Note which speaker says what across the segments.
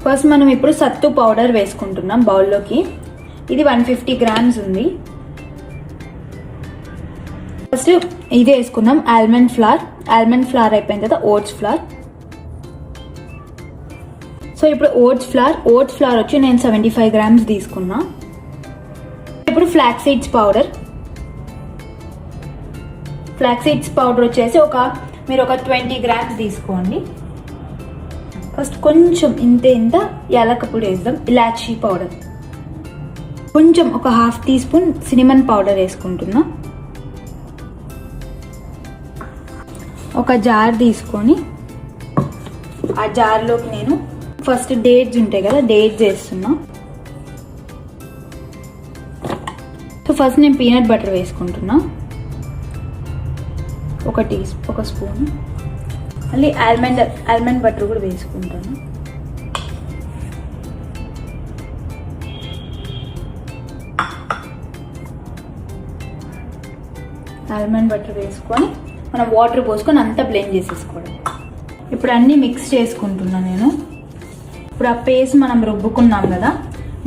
Speaker 1: First మనం ఇప్పుడు సత్తు పౌడర్ వేసుకుంటున్నాం బౌల్లోకి. ఇది 150 గ్రామ్స్ ఉంది. ఫస్ట్ ఇది వేసుకుందాం ఆల్మండ్ ఫ్లవర్. ఆల్మండ్ ఫ్లవర్ అయిపోయిన తర్వాత ఓట్స్ ఫ్లవర్. సో ఇప్పుడు ఓట్స్ ఫ్లవర్ వచ్చి నేను 75 గ్రామ్స్ తీసుకున్నా. ఇప్పుడు flax seeds powder. Flax seeds powder వచ్చేసి మీరు ఒక 20 గ్రామ్స్ తీసుకోండి. ఫస్ట్ కొంచెం ఇంత యాలక పొడి వేద్దాం. ఇలాచీ పౌడర్ కొంచెం ఒక 1/2 టీ స్పూన్ సినిమన్ పౌడర్ వేసుకుంటున్నా. ఒక జార్ తీసుకొని ఆ జార్లోకి నేను ఫస్ట్ డేట్స్ ఉంటాయి కదా, డేట్స్ వేస్తున్నా. సో ఫస్ట్ నేను పీనట్ బటర్ వేసుకుంటున్నా ఒక స్పూన్. మళ్ళీ ఆల్మండ్ బటర్ కూడా వేసుకుంటాను. ఆల్మండ్ బటర్ వేసుకొని మనం వాటర్ పోసుకొని అంతా బ్లెండ్ చేసేసుకోవడం. ఇప్పుడు అన్నీ మిక్స్ చేసుకుంటున్నా నేను. ఇప్పుడు ఆ పేస్ట్ మనం రుబ్బుకున్నాం కదా,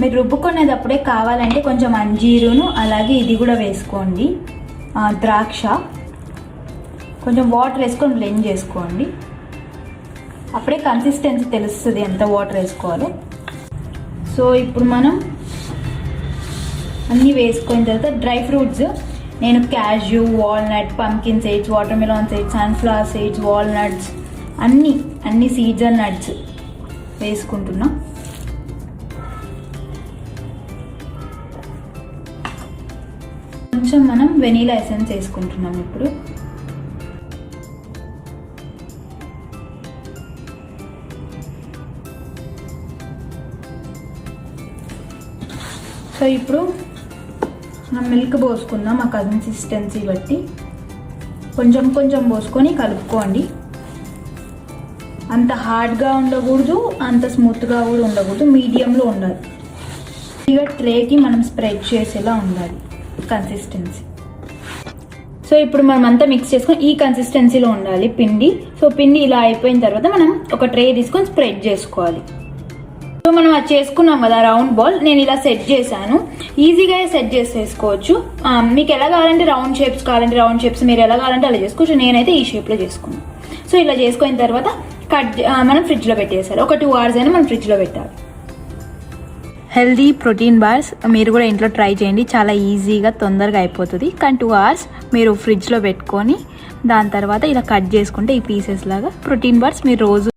Speaker 1: మీరు రుబ్బుకునేటప్పుడే కావాలంటే కొంచెం అంజీరును అలాగే ఇది కూడా వేసుకోండి, ద్రాక్ష. కొంచెం వాటర్ వేసుకొని బ్లెండ్ చేసుకోండి. అప్పుడే కన్సిస్టెన్సీ తెలుస్తుంది ఎంత వాటర్ వేసుకోవాలో. సో ఇప్పుడు మనం అన్నీ వేసుకున్న తర్వాత డ్రై ఫ్రూట్స్ నేను cashew, walnut, pumpkin seeds, watermelon seeds, sunflower seeds, walnuts అన్ని సీడ్స్ అండ్ నట్స్ వేసుకుంటున్నా. కొంచెం మనం వెనీలా ఎసెన్స్ వేసుకుంటున్నాం ఇప్పుడు. సో ఇప్పుడు మనం మిల్క్ పోసుకుందాం ఆ కన్సిస్టెన్సీ బట్టి. కొంచెం పోసుకొని కలుపుకోండి. అంత హార్డ్గా ఉండకూడదు, అంత స్మూత్గా కూడా ఉండకూడదు, మీడియంలో ఉండాలి. ఇక ట్రేకి మనం స్ప్రెడ్ చేసేలా ఉండాలి కన్సిస్టెన్సీ. సో ఇప్పుడు మనం అంతా మిక్స్ చేసుకొని ఈ కన్సిస్టెన్సీలో ఉండాలి పిండి. సో పిండి ఇలా అయిపోయిన తర్వాత మనం ఒక ట్రే తీసుకొని స్ప్రెడ్ చేసుకోవాలి. సో మనం అది చేసుకున్నాం కదా రౌండ్ బాల్, నేను ఇలా సెట్ చేశాను. ఈజీగా సెట్ చేసేసుకోవచ్చు. మీకు ఎలా కావాలంటే రౌండ్ షేప్స్ మీరు ఎలా కావాలంటే అలా చేసుకోవచ్చు. నేనైతే ఈ షేప్లో చేసుకున్నాను. సో ఇలా చేసుకున్న తర్వాత మనం ఫ్రిడ్జ్లో పెట్టేసారు. ఒక 2 hours అయినా మనం ఫ్రిడ్జ్లో పెట్టాలి. హెల్దీ ప్రోటీన్ బార్స్ మీరు కూడా ఇంట్లో ట్రై చేయండి. చాలా ఈజీగా తొందరగా అయిపోతుంది. కానీ 2 hours మీరు ఫ్రిడ్జ్లో పెట్టుకొని దాని తర్వాత ఇలా కట్ చేసుకుంటే ఈ పీసెస్ లాగా ప్రోటీన్ బార్స్ మీరు రోజు